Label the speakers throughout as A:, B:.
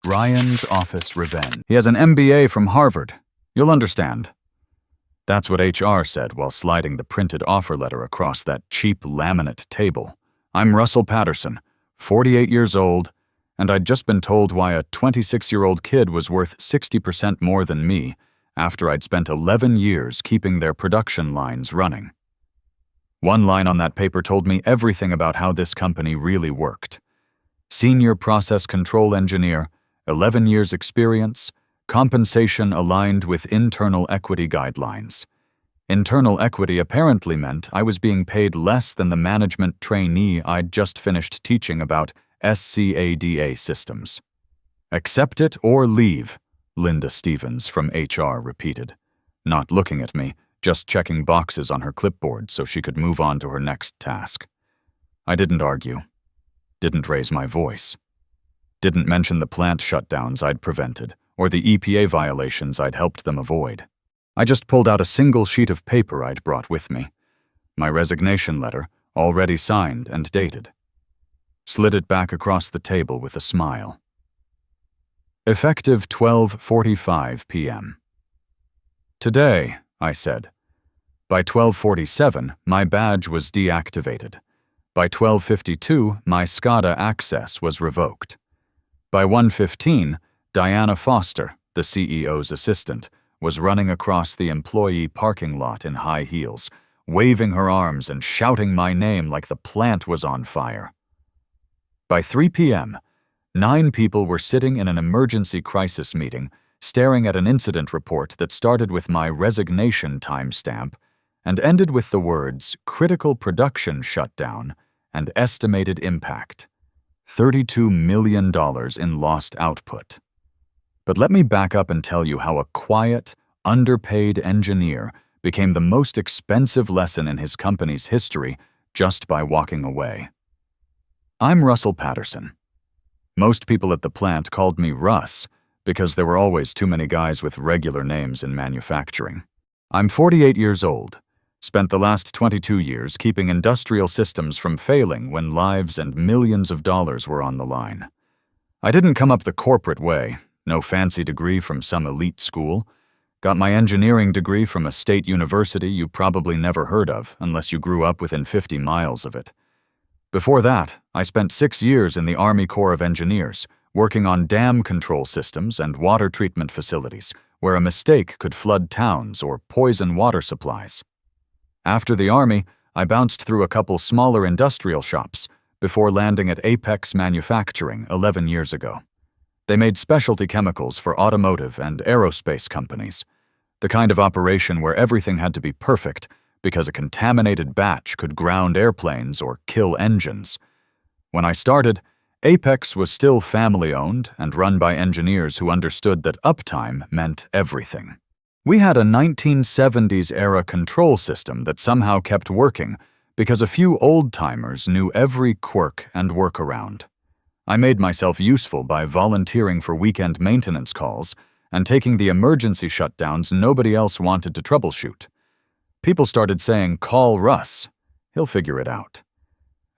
A: Ryan's office revenge. He has an MBA from Harvard. You'll understand. That's what HR said while sliding the printed offer letter across that cheap laminate table. I'm Russell Patterson, 48 years old, and I'd just been told why a 26-year-old kid was worth 60% more than me after I'd spent 11 years keeping their production lines running. One line on that paper told me everything about how this company really worked. Senior Process Control Engineer, 11 years experience, compensation aligned with internal equity guidelines. Internal equity apparently meant I was being paid less than the management trainee I'd just finished teaching about SCADA systems. Accept it or leave, Linda Stevens from HR repeated, not looking at me, just checking boxes on her clipboard so she could move on to her next task. I didn't argue, didn't raise my voice, didn't mention the plant shutdowns I'd prevented or the EPA violations I'd helped them avoid. I just pulled out a single sheet of paper I'd brought with me, my resignation letter, already signed and dated. Slid it back across the table with a smile. Effective 12:45 p.m. Today, I said. By 12:47, my badge was deactivated. By 12:52, my SCADA access was revoked. By 1:15, Diana Foster, the CEO's assistant, was running across the employee parking lot in high heels, waving her arms and shouting my name like the plant was on fire. By 3 p.m., 9 people were sitting in an emergency crisis meeting, staring at an incident report that started with my resignation timestamp and ended with the words critical production shutdown and estimated impact, $32 million in lost output. But let me back up and tell you how a quiet, underpaid engineer became the most expensive lesson in his company's history just by walking away. I'm Russell Patterson. Most people at the plant called me Russ because there were always too many guys with regular names in manufacturing. I'm 48 years old, spent the last 22 years keeping industrial systems from failing when lives and millions of dollars were on the line. I didn't come up the corporate way. No fancy degree from some elite school. Got my engineering degree from a state university you probably never heard of unless you grew up within 50 miles of it. Before that, I spent 6 years in the Army Corps of Engineers, working on dam control systems and water treatment facilities, where a mistake could flood towns or poison water supplies. After the Army, I bounced through a couple smaller industrial shops before landing at Apex Manufacturing 11 years ago. They made specialty chemicals for automotive and aerospace companies, the kind of operation where everything had to be perfect because a contaminated batch could ground airplanes or kill engines. When I started, Apex was still family-owned and run by engineers who understood that uptime meant everything. We had a 1970s-era control system that somehow kept working because a few old-timers knew every quirk and workaround. I made myself useful by volunteering for weekend maintenance calls and taking the emergency shutdowns nobody else wanted to troubleshoot. People started saying, "Call Russ. He'll figure it out."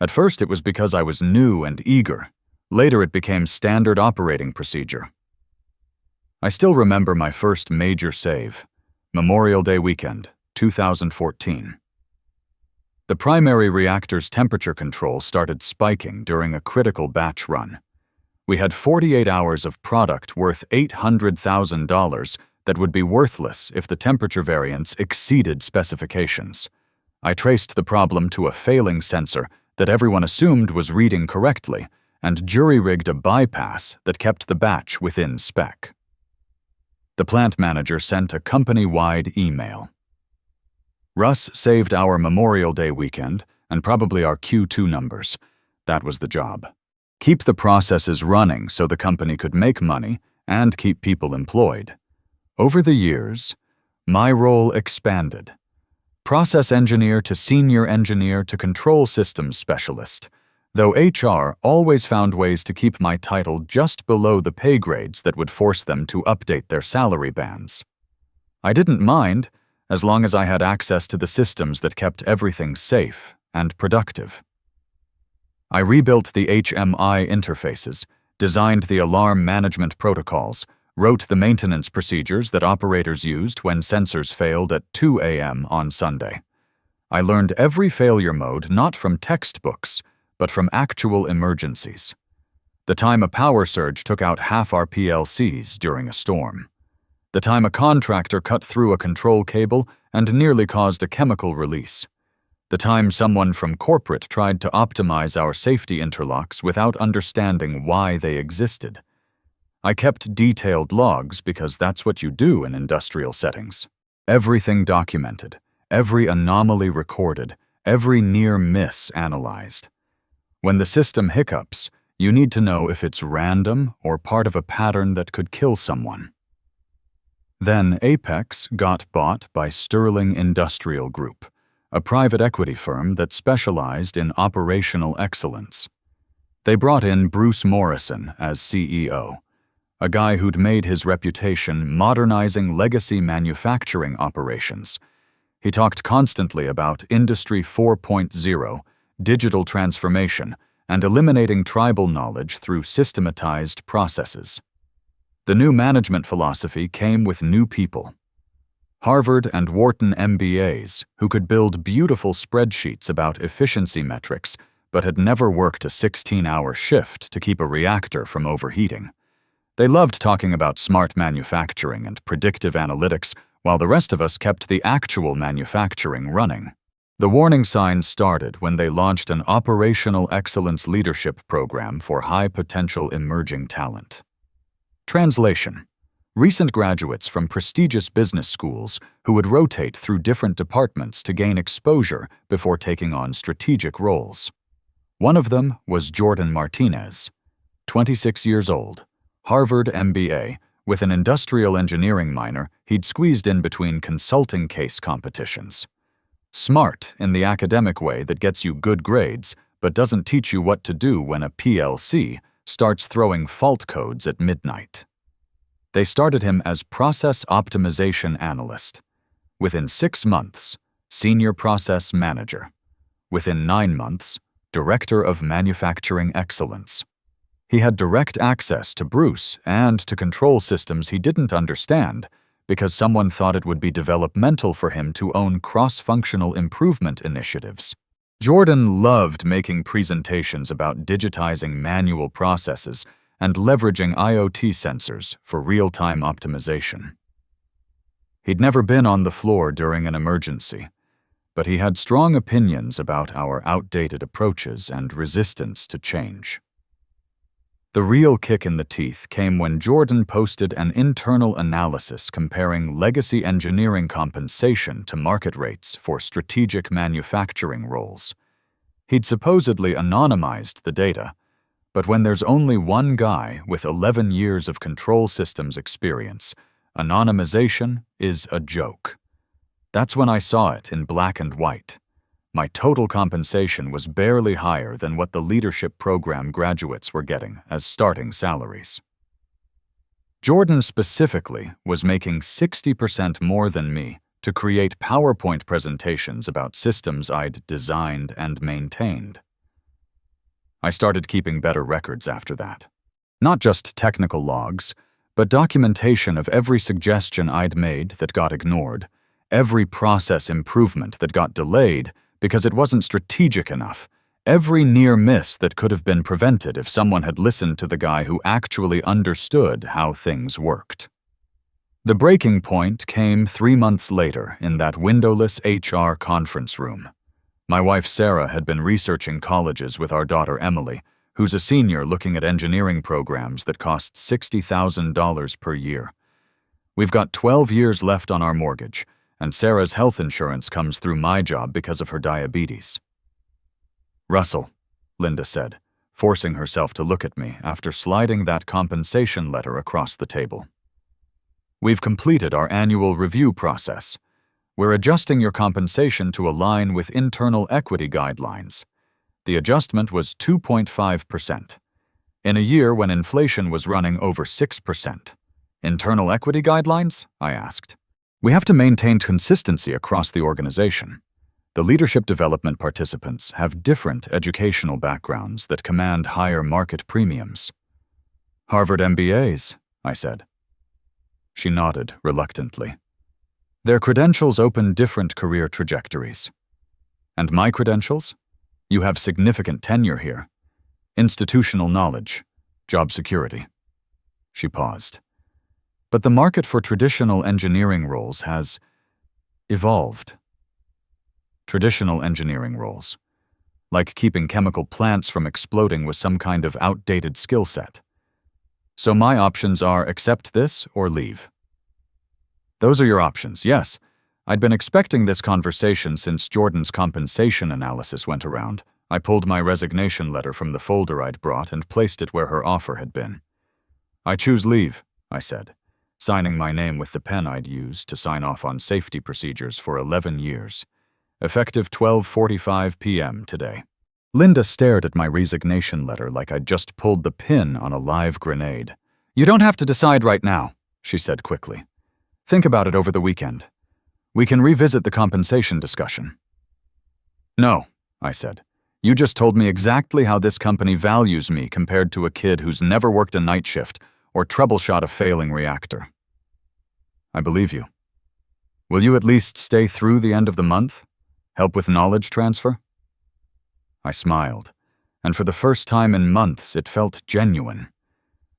A: At first it was because I was new and eager. Later it became standard operating procedure. I still remember my first major save, Memorial Day weekend, 2014. The primary reactor's temperature control started spiking during a critical batch run. We had 48 hours of product worth $800,000 that would be worthless if the temperature variance exceeded specifications. I traced the problem to a failing sensor that everyone assumed was reading correctly and jury-rigged a bypass that kept the batch within spec. The plant manager sent a company-wide email. Russ saved our Memorial Day weekend and probably our Q2 numbers. That was the job. Keep the processes running so the company could make money and keep people employed. Over the years, my role expanded. Process engineer to senior engineer to control systems specialist, though HR always found ways to keep my title just below the pay grades that would force them to update their salary bands. I didn't mind, as long as I had access to the systems that kept everything safe and productive. I rebuilt the HMI interfaces, designed the alarm management protocols, wrote the maintenance procedures that operators used when sensors failed at 2 a.m. on Sunday. I learned every failure mode not from textbooks, but from actual emergencies. The time a power surge took out half our PLCs during a storm. The time a contractor cut through a control cable and nearly caused a chemical release. The time someone from corporate tried to optimize our safety interlocks without understanding why they existed. I kept detailed logs because that's what you do in industrial settings. Everything documented, every anomaly recorded, every near miss analyzed. When the system hiccups, you need to know if it's random or part of a pattern that could kill someone. Then Apex got bought by Sterling Industrial Group, a private equity firm that specialized in operational excellence. They brought in Bruce Morrison as CEO, a guy who'd made his reputation modernizing legacy manufacturing operations. He talked constantly about Industry 4.0, digital transformation, and eliminating tribal knowledge through systematized processes. The new management philosophy came with new people. Harvard and Wharton MBAs who could build beautiful spreadsheets about efficiency metrics but had never worked a 16-hour shift to keep a reactor from overheating. They loved talking about smart manufacturing and predictive analytics while the rest of us kept the actual manufacturing running. The warning signs started when they launched an operational excellence leadership program for high-potential emerging talent. Translation: recent graduates from prestigious business schools who would rotate through different departments to gain exposure before taking on strategic roles. One of them was Jordan Martinez, 26 years old, Harvard MBA, with an industrial engineering minor he'd squeezed in between consulting case competitions. Smart in the academic way that gets you good grades but doesn't teach you what to do when a PLC starts throwing fault codes at midnight. They started him as Process Optimization Analyst. Within 6 months, Senior Process Manager. Within 9 months, Director of Manufacturing Excellence. He had direct access to Bruce and to control systems he didn't understand because someone thought it would be developmental for him to own cross-functional improvement initiatives. Jordan loved making presentations about digitizing manual processes and leveraging IoT sensors for real-time optimization. He'd never been on the floor during an emergency, but he had strong opinions about our outdated approaches and resistance to change. The real kick in the teeth came when Jordan posted an internal analysis comparing legacy engineering compensation to market rates for strategic manufacturing roles. He'd supposedly anonymized the data, but when there's only one guy with 11 years of control systems experience, anonymization is a joke. That's when I saw it in black and white. My total compensation was barely higher than what the leadership program graduates were getting as starting salaries. Jordan specifically was making 60% more than me to create PowerPoint presentations about systems I'd designed and maintained. I started keeping better records after that. Not just technical logs, but documentation of every suggestion I'd made that got ignored, every process improvement that got delayed because it wasn't strategic enough, every near miss that could have been prevented if someone had listened to the guy who actually understood how things worked. The breaking point came 3 months later in that windowless HR conference room. My wife Sarah had been researching colleges with our daughter Emily, who's a senior looking at engineering programs that cost $60,000 per year. We've got 12 years left on our mortgage, and Sarah's health insurance comes through my job because of her diabetes. "Russell," Linda said, forcing herself to look at me after sliding that compensation letter across the table. "We've completed our annual review process. We're adjusting your compensation to align with internal equity guidelines. The adjustment was 2.5%. In a year when inflation was running over 6%. Internal equity guidelines?" I asked. "We have to maintain consistency across the organization. The leadership development participants have different educational backgrounds that command higher market premiums." Harvard MBAs, I said. She nodded reluctantly. Their credentials open different career trajectories. And my credentials? You have significant tenure here. Institutional knowledge, job security. She paused. But the market for traditional engineering roles has evolved. Traditional engineering roles, like keeping chemical plants from exploding, was some kind of outdated skill set. So my options are accept this or leave. Those are your options, yes. I'd been expecting this conversation since Jordan's compensation analysis went around. I pulled my resignation letter from the folder I'd brought and placed it where her offer had been. I choose leave, I said, signing my name with the pen I'd used to sign off on safety procedures for 11 years. Effective 12:45 p.m. today. Linda stared at my resignation letter like I'd just pulled the pin on a live grenade. You don't have to decide right now, she said quickly. Think about it over the weekend. We can revisit the compensation discussion. No, I said. You just told me exactly how this company values me compared to a kid who's never worked a night shift or troubleshot a failing reactor. I believe you. Will you at least stay through the end of the month? Help with knowledge transfer? I smiled, and for the first time in months it felt genuine.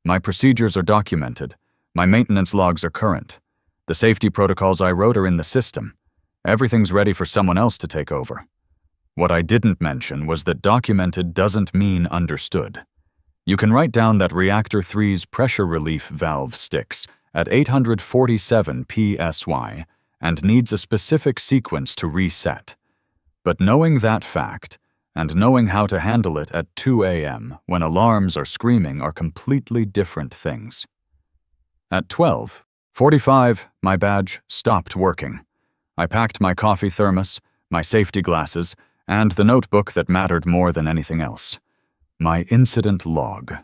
A: My procedures are documented. My maintenance logs are current. The safety protocols I wrote are in the system. Everything's ready for someone else to take over. What I didn't mention was that documented doesn't mean understood. You can write down that Reactor 3's pressure relief valve sticks at 847 psi and needs a specific sequence to reset. But knowing that fact, and knowing how to handle it at 2 a.m. when alarms are screaming are completely different things. At 12:45, my badge stopped working. I packed my coffee thermos, my safety glasses, and the notebook that mattered more than anything else. My incident log.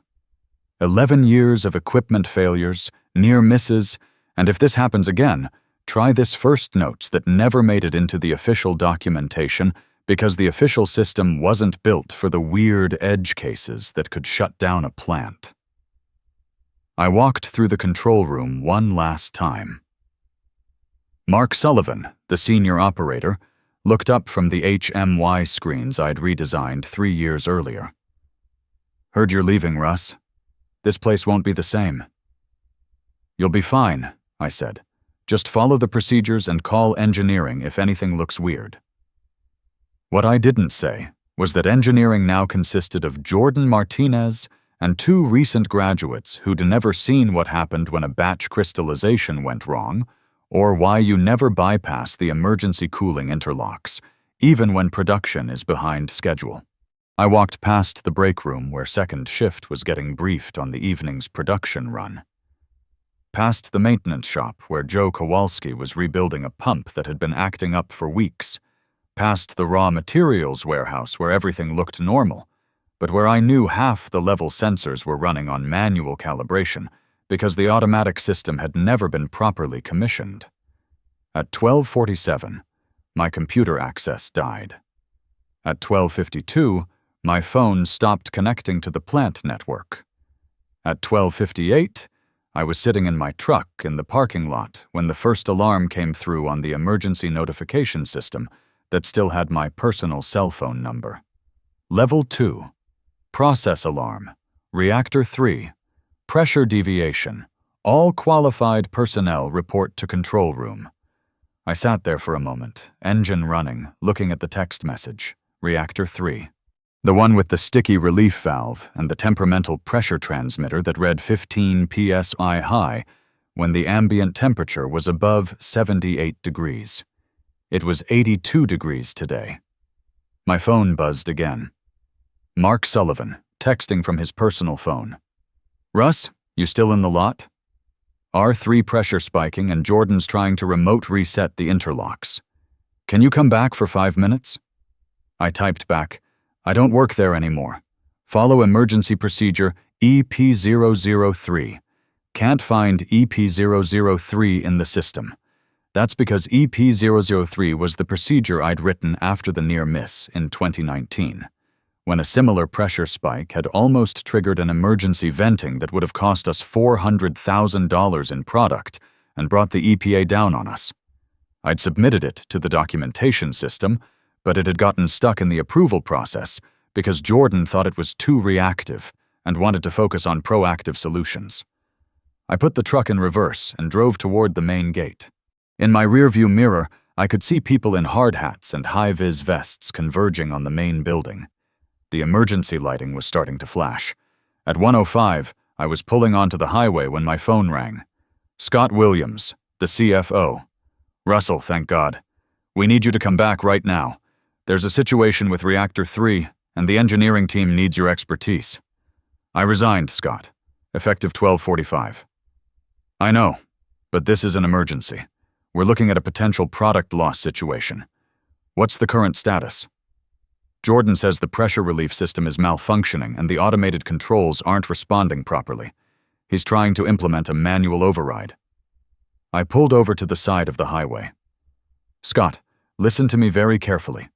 A: 11 years of equipment failures, near misses, and if this happens again, try this first notes that never made it into the official documentation because the official system wasn't built for the weird edge cases that could shut down a plant. I walked through the control room one last time. Mark Sullivan, the senior operator, looked up from the HMY screens I'd redesigned 3 years earlier. Heard you're leaving, Russ. This place won't be the same. You'll be fine, I said. Just follow the procedures and call engineering if anything looks weird. What I didn't say was that engineering now consisted of Jordan Martinez and 2 recent graduates who'd never seen what happened when a batch crystallization went wrong, or why you never bypass the emergency cooling interlocks, even when production is behind schedule. I walked past the break room where second shift was getting briefed on the evening's production run. Past the maintenance shop where Joe Kowalski was rebuilding a pump that had been acting up for weeks. Past the raw materials warehouse where everything looked normal, but where I knew half the level sensors were running on manual calibration because the automatic system had never been properly commissioned. At 12:47, my computer access died. At 12:52, my phone stopped connecting to the plant network. At 12:58, I was sitting in my truck in the parking lot when the first alarm came through on the emergency notification system that still had my personal cell phone number. Level 2. Process alarm. Reactor 3. Pressure deviation. All qualified personnel report to control room. I sat there for a moment, engine running, looking at the text message. Reactor 3. The one with the sticky relief valve and the temperamental pressure transmitter that read 15 psi high when the ambient temperature was above 78 degrees. It was 82 degrees today. My phone buzzed again. Mark Sullivan, texting from his personal phone. Russ, you still in the lot? R3 pressure spiking and Jordan's trying to remote reset the interlocks. Can you come back for 5 minutes? I typed back, I don't work there anymore. Follow emergency procedure EP003. Can't find EP003 in the system. That's because EP003 was the procedure I'd written after the near miss in 2019. when a similar pressure spike had almost triggered an emergency venting that would have cost us $400,000 in product and brought the EPA down on us. I'd submitted it to the documentation system, but it had gotten stuck in the approval process because Jordan thought it was too reactive and wanted to focus on proactive solutions. I put the truck in reverse and drove toward the main gate. In my rearview mirror, I could see people in hard hats and high-vis vests converging on the main building. The emergency lighting was starting to flash. At 1:05, I was pulling onto the highway when my phone rang. Scott Williams, the CFO. Russell, thank God. We need you to come back right now. There's a situation with Reactor 3, and the engineering team needs your expertise. I resigned, Scott, effective 12:45. I know, but this is an emergency. We're looking at a potential product loss situation. What's the current status? Jordan says the pressure relief system is malfunctioning and the automated controls aren't responding properly. He's trying to implement a manual override. I pulled over to the side of the highway. Scott, listen to me very carefully.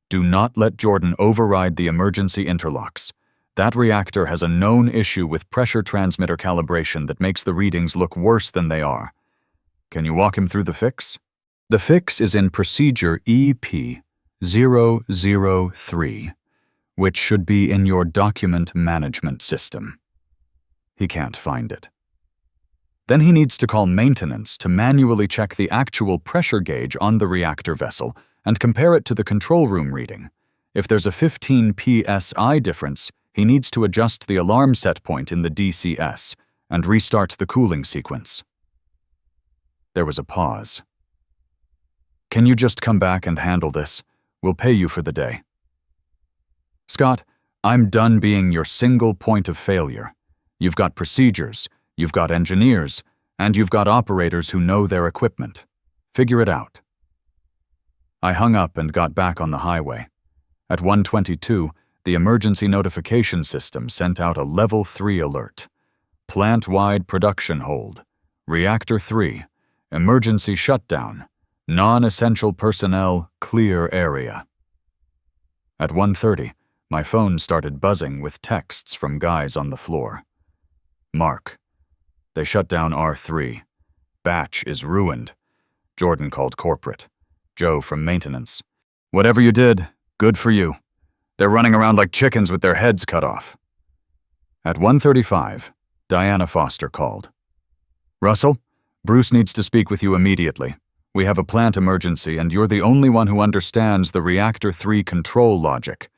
A: Do not let Jordan override the emergency interlocks. That reactor has a known issue with pressure transmitter calibration that makes the readings look worse than they are. Can you walk him through the fix? The fix is in procedure EP003, which should be in your document management system. He can't find it. Then he needs to call maintenance to manually check the actual pressure gauge on the reactor vessel and compare it to the control room reading. If there's a 15 psi difference, he needs to adjust the alarm set point in the DCS and restart the cooling sequence. There was a pause. Can you just come back and handle this? We'll pay you for the day. Scott, I'm done being your single point of failure. You've got procedures, you've got engineers, and you've got operators who know their equipment. Figure it out. I hung up and got back on the highway. At 1:22, the emergency notification system sent out a Level 3 alert. Plant-wide production hold. Reactor 3. Emergency shutdown. Non-essential personnel clear area. At 1:30, my phone started buzzing with texts from guys on the floor. Mark. They shut down R3. Batch is ruined. Jordan called corporate. Joe from maintenance. Whatever you did, good for you. They're running around like chickens with their heads cut off. At 1:35, Diana Foster called. Russell, Bruce needs to speak with you immediately. We have a plant emergency and you're the only one who understands the Reactor 3 control logic.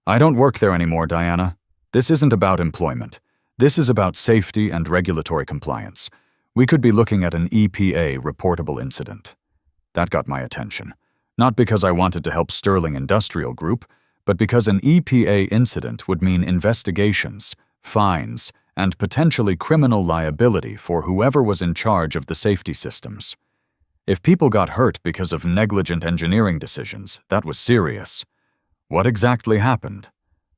A: I don't work there anymore, Diana. This isn't about employment. This is about safety and regulatory compliance. We could be looking at an EPA reportable incident. That got my attention. Not because I wanted to help Sterling Industrial Group, but because an EPA incident would mean investigations, fines, and potentially criminal liability for whoever was in charge of the safety systems. If people got hurt because of negligent engineering decisions, that was serious. What exactly happened?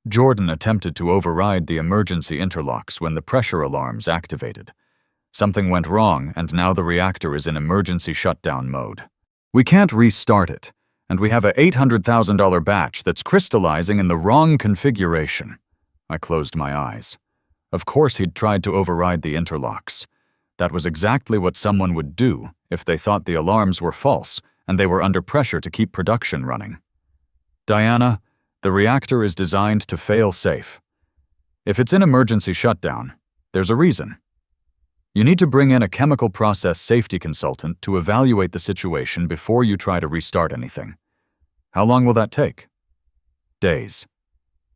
A: Jordan attempted to override the emergency interlocks when the pressure alarms activated. Something went wrong, and now the reactor is in emergency shutdown mode. We can't restart it, and we have a $800,000 batch that's crystallizing in the wrong configuration. I closed my eyes. Of course he'd tried to override the interlocks. That was exactly what someone would do if they thought the alarms were false and they were under pressure to keep production running. Diana, the reactor is designed to fail safe. If it's in emergency shutdown, there's a reason. You need to bring in a chemical process safety consultant to evaluate the situation before you try to restart anything. How long will that take? Days.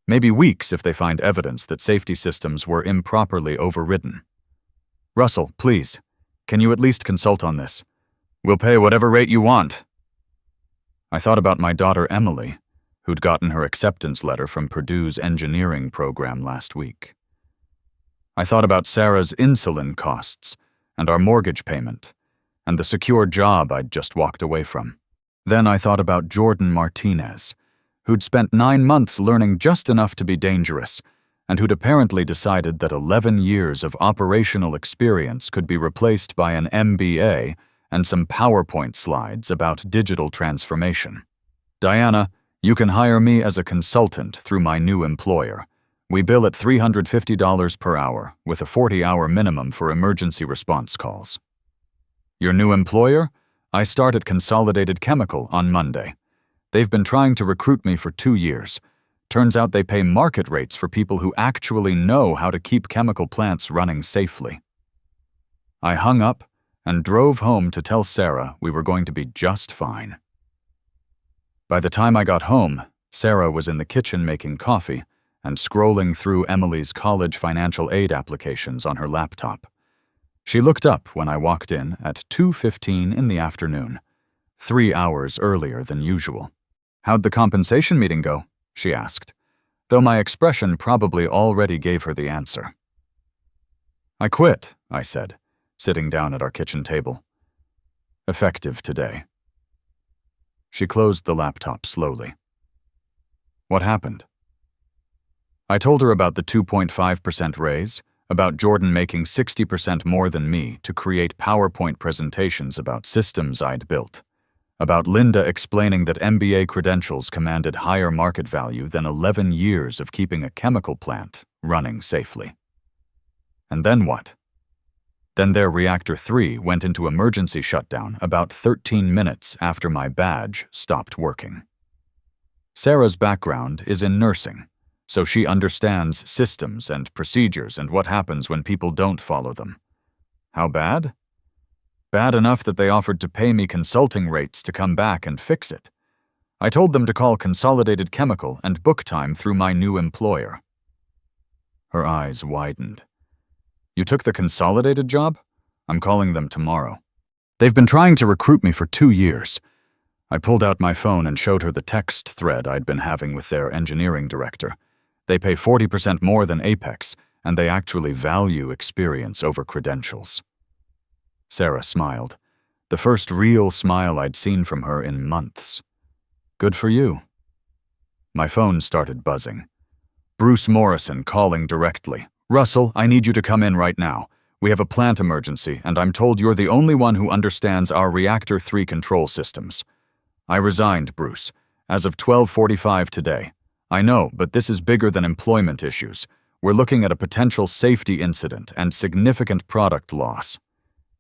A: Maybe weeks if they find evidence that safety systems were improperly overridden. Russell, please, can you at least consult on this? We'll pay whatever rate you want. I thought about my daughter Emily, who'd gotten her acceptance letter from Purdue's engineering program last week. I thought about Sarah's insulin costs and our mortgage payment and the secure job I'd just walked away from. Then I thought about Jordan Martinez, who'd spent 9 months learning just enough to be dangerous and who'd apparently decided that 11 years of operational experience could be replaced by an MBA and some PowerPoint slides about digital transformation. Diana, You can hire me as a consultant through my new employer. We bill at $350 per hour, with a 40-hour minimum for emergency response calls. Your new employer? I start at Consolidated Chemical on Monday. They've been trying to recruit me for 2 years. Turns out they pay market rates for people who actually know how to keep chemical plants running safely. I hung up and drove home to tell Sarah we were going to be just fine. By the time I got home, Sarah was in the kitchen making coffee and scrolling through Emily's college financial aid applications on her laptop. She looked up when I walked in at 2:15 in the afternoon, 3 hours earlier than usual. "How'd the compensation meeting go?" she asked, though my expression probably already gave her the answer. "I quit," I said, sitting down at our kitchen table. "Effective today." She closed the laptop slowly. "What happened?" I told her about the 2.5% raise, about Jordan making 60% more than me to create PowerPoint presentations about systems I'd built, about Linda explaining that MBA credentials commanded higher market value than 11 years of keeping a chemical plant running safely. And then what? Then their Reactor 3 went into emergency shutdown about 13 minutes after my badge stopped working. Sarah's background is in nursing, so she understands systems and procedures and what happens when people don't follow them. How bad? Bad enough that they offered to pay me consulting rates to come back and fix it. I told them to call Consolidated Chemical and book time through my new employer. Her eyes widened. "You took the Consolidated job? I'm calling them tomorrow. They've been trying to recruit me for 2 years. I pulled out my phone and showed her the text thread I'd been having with their engineering director. They pay 40% more than Apex, and they actually value experience over credentials. Sarah smiled, the first real smile I'd seen from her in months. Good for you. My phone started buzzing. Bruce Morrison calling directly. "Russell, I need you to come in right now. We have a plant emergency, and I'm told you're the only one who understands our Reactor 3 control systems." I resigned, Bruce, as of 12:45 today. I know, but this is bigger than employment issues. We're looking at a potential safety incident and significant product loss.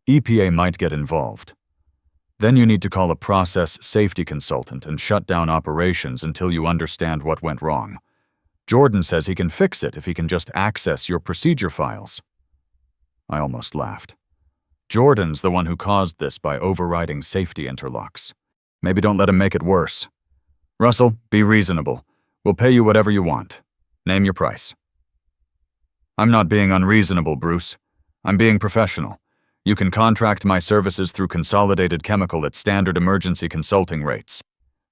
A: EPA might get involved. Then you need to call a process safety consultant and shut down operations until you understand what went wrong. Jordan says he can fix it if he can just access your procedure files. I almost laughed. Jordan's the one who caused this by overriding safety interlocks. Maybe don't let him make it worse. Russell, be reasonable. We'll pay you whatever you want. Name your price. I'm not being unreasonable, Bruce. I'm being professional. You can contract my services through Consolidated Chemical at standard emergency consulting rates.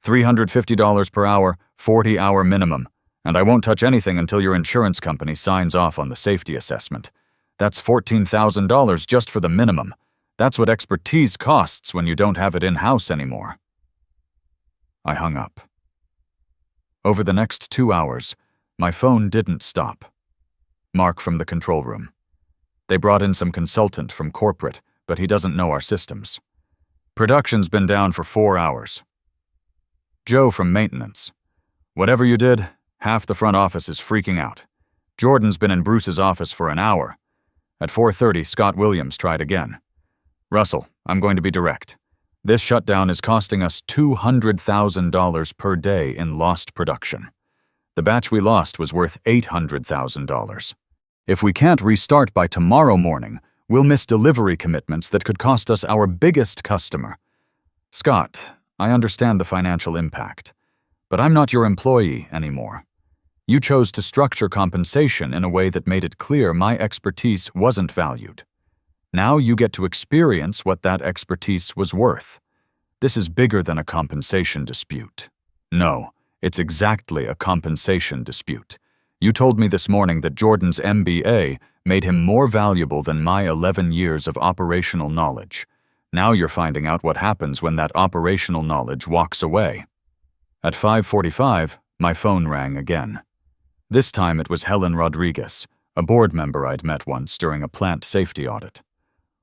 A: $350 per hour, 40-hour minimum, and I won't touch anything until your insurance company signs off on the safety assessment. That's $14,000 just for the minimum. That's what expertise costs when you don't have it in-house anymore. I hung up. Over the next 2 hours, my phone didn't stop. Mark from the control room. They brought in some consultant from corporate, but he doesn't know our systems. Production's been down for 4 hours. Joe from maintenance. Whatever you did, half the front office is freaking out. Jordan's been in Bruce's office for an hour. At 4:30, Scott Williams tried again. Russell, I'm going to be direct. This shutdown is costing us $200,000 per day in lost production. The batch we lost was worth $800,000. If we can't restart by tomorrow morning, we'll miss delivery commitments that could cost us our biggest customer. Scott, I understand the financial impact, but I'm not your employee anymore. You chose to structure compensation in a way that made it clear my expertise wasn't valued. Now you get to experience what that expertise was worth. This is bigger than a compensation dispute. No, it's exactly a compensation dispute. You told me this morning that Jordan's MBA made him more valuable than my 11 years of operational knowledge. Now you're finding out what happens when that operational knowledge walks away. At 5:45, my phone rang again. This time it was Helen Rodriguez, a board member I'd met once during a plant safety audit.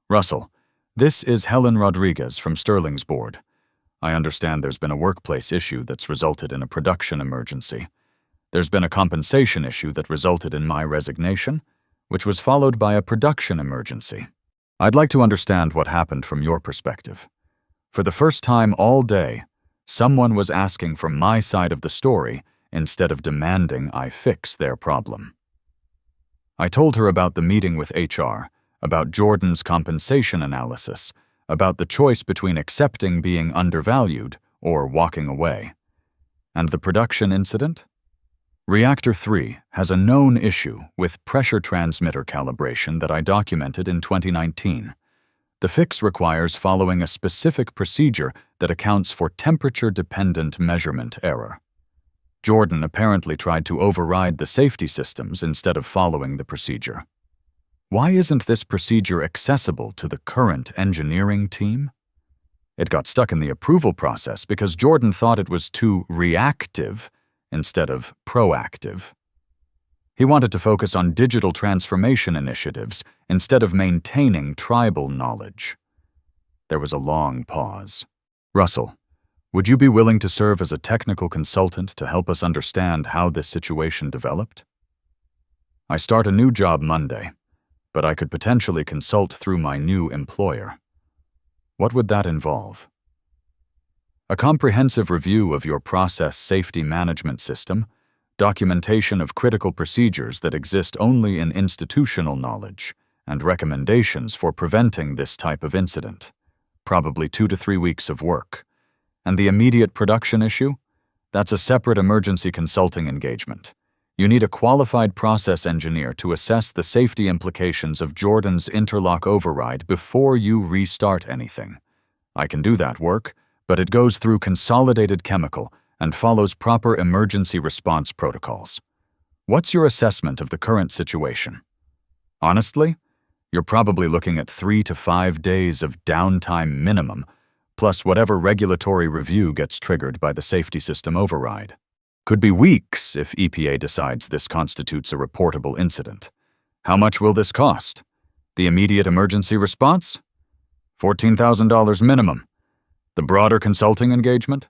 A: Russell, this is Helen Rodriguez from Sterling's board. I understand there's been a workplace issue that's resulted in a production emergency. There's been a compensation issue that resulted in my resignation, which was followed by a production emergency. I'd like to understand what happened from your perspective. For the first time all day, someone was asking for my side of the story instead of demanding I fix their problem. I told her about the meeting with HR, about Jordan's compensation analysis, about the choice between accepting being undervalued or walking away. And the production incident? Reactor 3 has a known issue with pressure transmitter calibration that I documented in 2019. The fix requires following a specific procedure that accounts for temperature-dependent measurement error. Jordan apparently tried to override the safety systems instead of following the procedure. Why isn't this procedure accessible to the current engineering team? It got stuck in the approval process because Jordan thought it was too reactive instead of proactive. He wanted to focus on digital transformation initiatives instead of maintaining tribal knowledge. There was a long pause. Russell, would you be willing to serve as a technical consultant to help us understand how this situation developed? I start a new job Monday, but I could potentially consult through my new employer. What would that involve? A comprehensive review of your process safety management system, documentation of critical procedures that exist only in institutional knowledge, and recommendations for preventing this type of incident, probably 2 to 3 weeks of work. And the immediate production issue? That's a separate emergency consulting engagement. You need a qualified process engineer to assess the safety implications of Jordan's interlock override before you restart anything. I can do that work, but it goes through Consolidated Chemical and follows proper emergency response protocols. What's your assessment of the current situation? Honestly, you're probably looking at 3 to 5 days of downtime minimum, plus whatever regulatory review gets triggered by the safety system override. Could be weeks if EPA decides this constitutes a reportable incident. How much will this cost? The immediate emergency response? $14,000 minimum. The broader consulting engagement?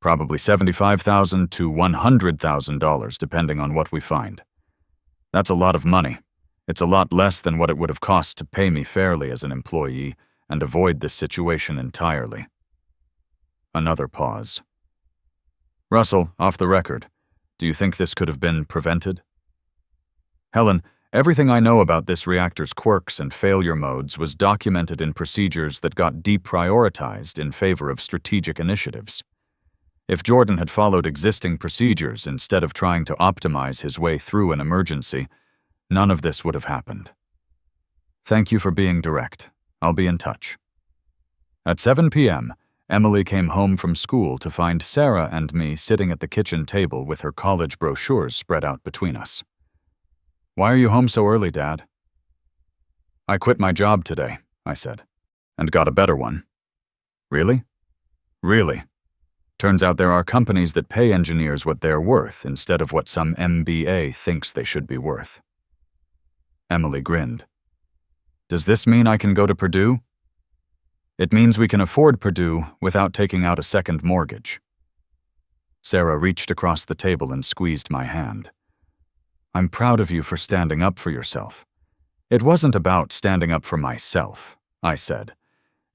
A: Probably $75,000 to $100,000 depending on what we find. That's a lot of money. It's a lot less than what it would have cost to pay me fairly as an employee and avoid this situation entirely. Another pause. Russell, off the record, do you think this could have been prevented? Helen, everything I know about this reactor's quirks and failure modes was documented in procedures that got deprioritized in favor of strategic initiatives. If Jordan had followed existing procedures instead of trying to optimize his way through an emergency, none of this would have happened. Thank you for being direct. I'll be in touch. At 7 p.m., Emily came home from school to find Sarah and me sitting at the kitchen table with her college brochures spread out between us. Why are you home so early, Dad? I quit my job today, I said, and got a better one. Really? Really. Turns out there are companies that pay engineers what they're worth instead of what some MBA thinks they should be worth. Emily grinned. Does this mean I can go to Purdue? It means we can afford Purdue without taking out a second mortgage. Sarah reached across the table and squeezed my hand. I'm proud of you for standing up for yourself. It wasn't about standing up for myself, I said.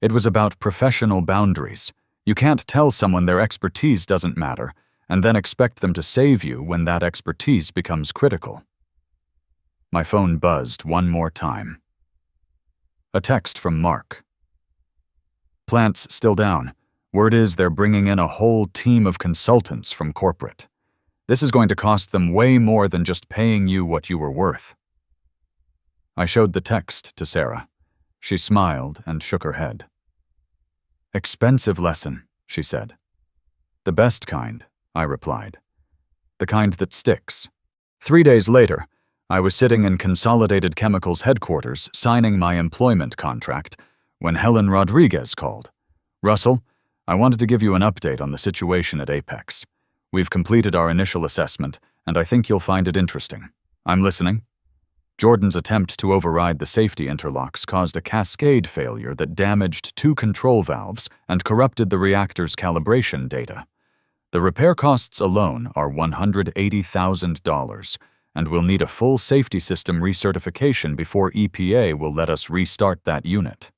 A: It was about professional boundaries. You can't tell someone their expertise doesn't matter and then expect them to save you when that expertise becomes critical. My phone buzzed one more time. A text from Mark. Plant's still down. Word is they're bringing in a whole team of consultants from corporate. This is going to cost them way more than just paying you what you were worth. I showed the text to Sarah. She smiled and shook her head. Expensive lesson, she said. The best kind, I replied. The kind that sticks. 3 days later, I was sitting in Consolidated Chemicals headquarters signing my employment contract when Helen Rodriguez called. Russell, I wanted to give you an update on the situation at Apex. We've completed our initial assessment, and I think you'll find it interesting. I'm listening. Jordan's attempt to override the safety interlocks caused a cascade failure that damaged 2 control valves and corrupted the reactor's calibration data. The repair costs alone are $180,000, and we'll need a full safety system recertification before EPA will let us restart that unit.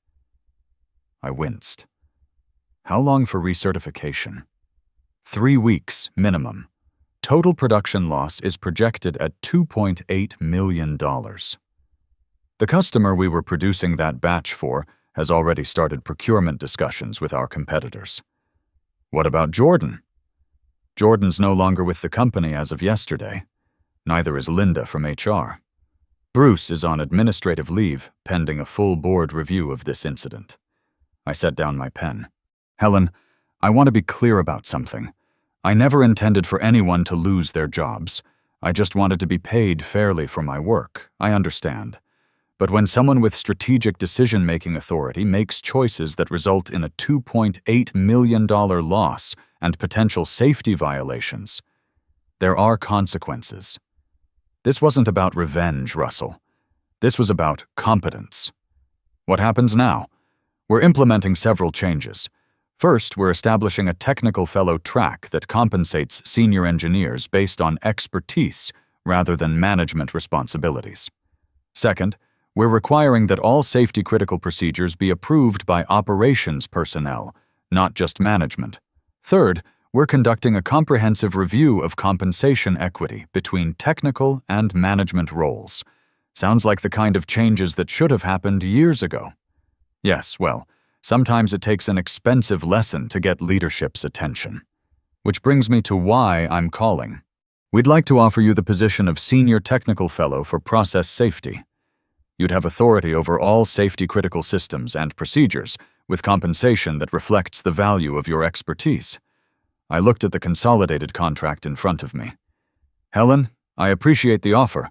A: I winced. How long for recertification? 3 weeks minimum. Total production loss is projected at $2.8 million. The customer we were producing that batch for has already started procurement discussions with our competitors. What about Jordan? Jordan's no longer with the company as of yesterday. Neither is Linda from HR. Bruce is on administrative leave, pending a full board review of this incident. I set down my pen. Helen, I want to be clear about something. I never intended for anyone to lose their jobs. I just wanted to be paid fairly for my work. I understand. But when someone with strategic decision-making authority makes choices that result in a $2.8 million loss and potential safety violations, there are consequences. This wasn't about revenge, Russell. This was about competence. What happens now? We're implementing several changes. First, we're establishing a technical fellow track that compensates senior engineers based on expertise rather than management responsibilities. Second, we're requiring that all safety-critical procedures be approved by operations personnel, not just management. Third, we're conducting a comprehensive review of compensation equity between technical and management roles. Sounds like the kind of changes that should have happened years ago. Yes, well, sometimes it takes an expensive lesson to get leadership's attention. Which brings me to why I'm calling. We'd like to offer you the position of Senior Technical Fellow for Process Safety. You'd have authority over all safety-critical systems and procedures, with compensation that reflects the value of your expertise. I looked at the consolidated contract in front of me. Helen, I appreciate the offer,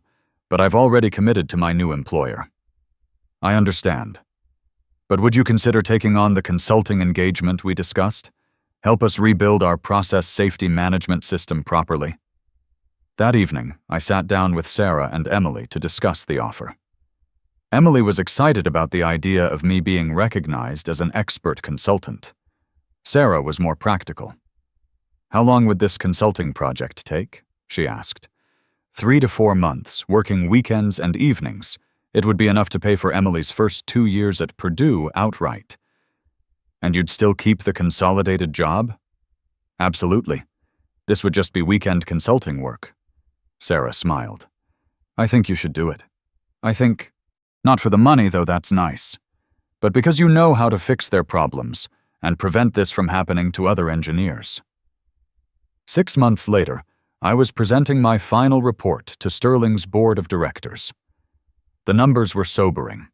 A: but I've already committed to my new employer. I understand. But would you consider taking on the consulting engagement we discussed? Help us rebuild our process safety management system properly. That evening, I sat down with Sarah and Emily to discuss the offer. Emily was excited about the idea of me being recognized as an expert consultant. Sarah was more practical. How long would this consulting project take? She asked. 3 to 4 months, working weekends and evenings. It would be enough to pay for Emily's first 2 years at Purdue outright. And you'd still keep the consolidated job? Absolutely. This would just be weekend consulting work. Sarah smiled. I think you should do it. Not for the money, though that's nice, but because you know how to fix their problems and prevent this from happening to other engineers. 6 months later, I was presenting my final report to Sterling's board of directors. The numbers were sobering.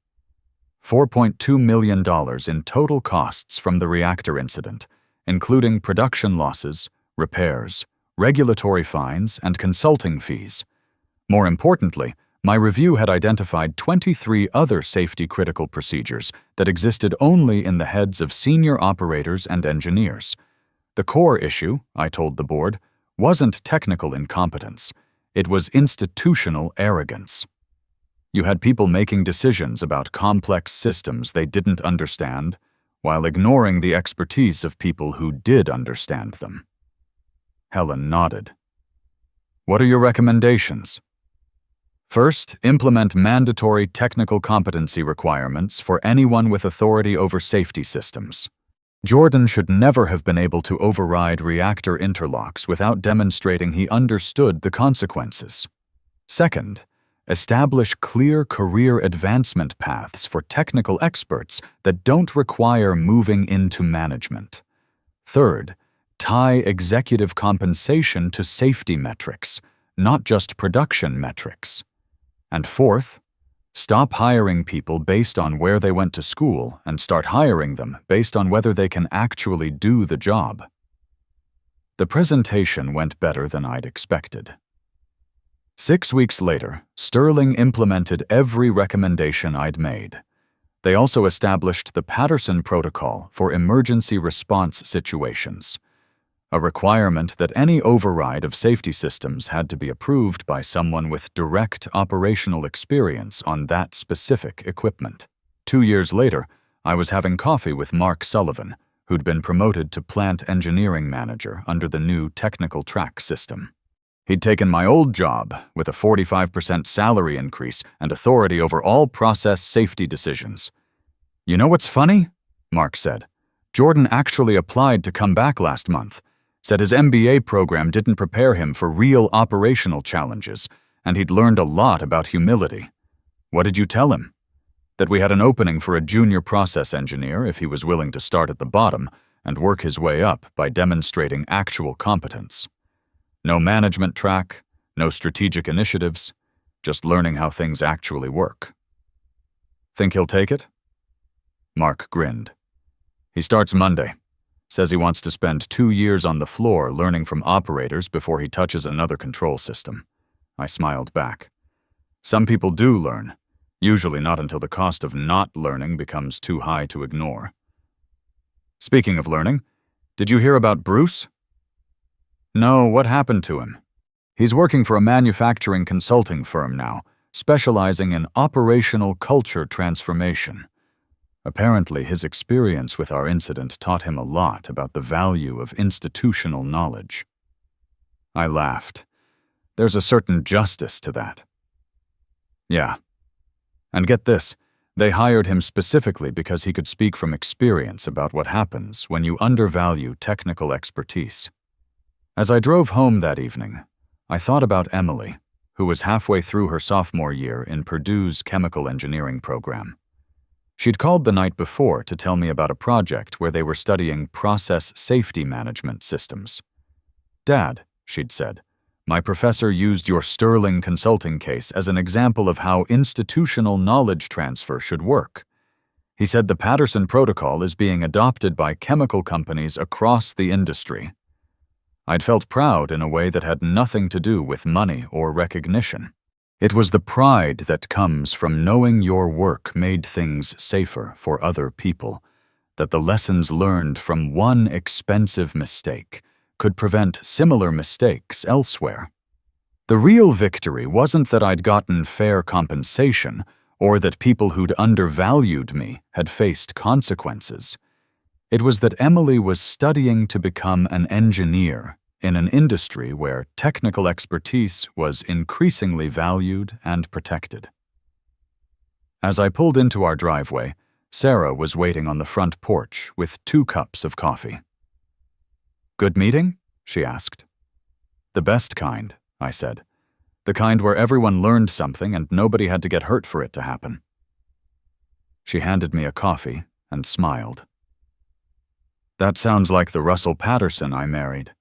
A: $4.2 million in total costs from the reactor incident, including production losses, repairs, regulatory fines, and consulting fees. More importantly, my review had identified 23 other safety-critical procedures that existed only in the heads of senior operators and engineers. The core issue, I told the board, wasn't technical incompetence. It was institutional arrogance. You had people making decisions about complex systems they didn't understand, while ignoring the expertise of people who did understand them. Helen nodded. What are your recommendations? First, implement mandatory technical competency requirements for anyone with authority over safety systems. Jordan should never have been able to override reactor interlocks without demonstrating he understood the consequences. Second, establish clear career advancement paths for technical experts that don't require moving into management. Third, tie executive compensation to safety metrics, not just production metrics. And fourth, stop hiring people based on where they went to school and start hiring them based on whether they can actually do the job. The presentation went better than I'd expected. 6 weeks later, Sterling implemented every recommendation I'd made. They also established the Patterson Protocol for emergency response situations. a requirement that any override of safety systems had to be approved by someone with direct operational experience on that specific equipment. 2 years later, I was having coffee with Mark Sullivan, who'd been promoted to plant engineering manager under the new technical track system. He'd taken my old job with a 45% salary increase and authority over all process safety decisions. "You know what's funny?" Mark said. "Jordan actually applied to come back last month, said his MBA program didn't prepare him for real operational challenges, and he'd learned a lot about humility. What did you tell him?" "That we had an opening for a junior process engineer if he was willing to start at the bottom and work his way up by demonstrating actual competence. No management track, no strategic initiatives, just learning how things actually work." "Think he'll take it?" Mark grinned. "He starts Monday. Says he wants to spend 2 years on the floor learning from operators before he touches another control system." I smiled back. "Some people do learn, usually not until the cost of not learning becomes too high to ignore." "Speaking of learning, did you hear about Bruce?" "No, what happened to him?" "He's working for a manufacturing consulting firm now, specializing in operational culture transformation. Apparently, his experience with our incident taught him a lot about the value of institutional knowledge." I laughed. There's a certain justice to that. "Yeah. And get this, they hired him specifically because he could speak from experience about what happens when you undervalue technical expertise." As I drove home that evening, I thought about Emily, who was halfway through her sophomore year in Purdue's chemical engineering program. She'd called the night before to tell me about a project where they were studying process safety management systems. "Dad," she'd said, "my professor used your sterling consulting case as an example of how institutional knowledge transfer should work. He said the Patterson Protocol is being adopted by chemical companies across the industry." I'd felt proud in a way that had nothing to do with money or recognition. It was the pride that comes from knowing your work made things safer for other people, that the lessons learned from one expensive mistake could prevent similar mistakes elsewhere. The real victory wasn't that I'd gotten fair compensation or that people who'd undervalued me had faced consequences. It was that Emily was studying to become an engineer in an industry where technical expertise was increasingly valued and protected. As I pulled into our driveway, Sarah was waiting on the front porch with 2 cups of coffee. "Good meeting?" she asked. "The best kind," I said. "The kind where everyone learned something and nobody had to get hurt for it to happen." She handed me a coffee and smiled. "That sounds like the Russell Patterson I married.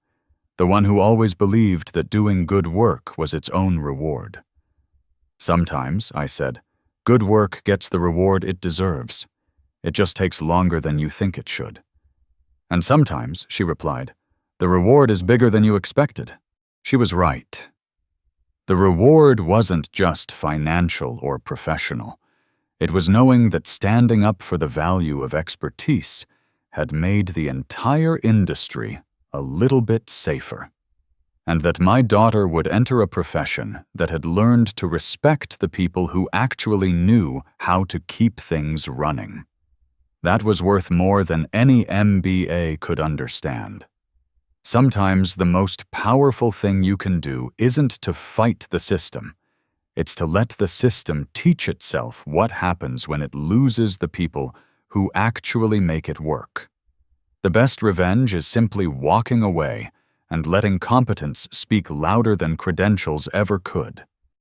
A: The one who always believed that doing good work was its own reward." "Sometimes," I said, "good work gets the reward it deserves. It just takes longer than you think it should." "And sometimes," she replied, "the reward is bigger than you expected." She was right. The reward wasn't just financial or professional. It was knowing that standing up for the value of expertise had made the entire industry a little bit safer, and that my daughter would enter a profession that had learned to respect the people who actually knew how to keep things running. That was worth more than any MBA could understand. Sometimes the most powerful thing you can do isn't to fight the system. It's to let the system teach itself what happens when it loses the people who actually make it work. The best revenge is simply walking away and letting competence speak louder than credentials ever could.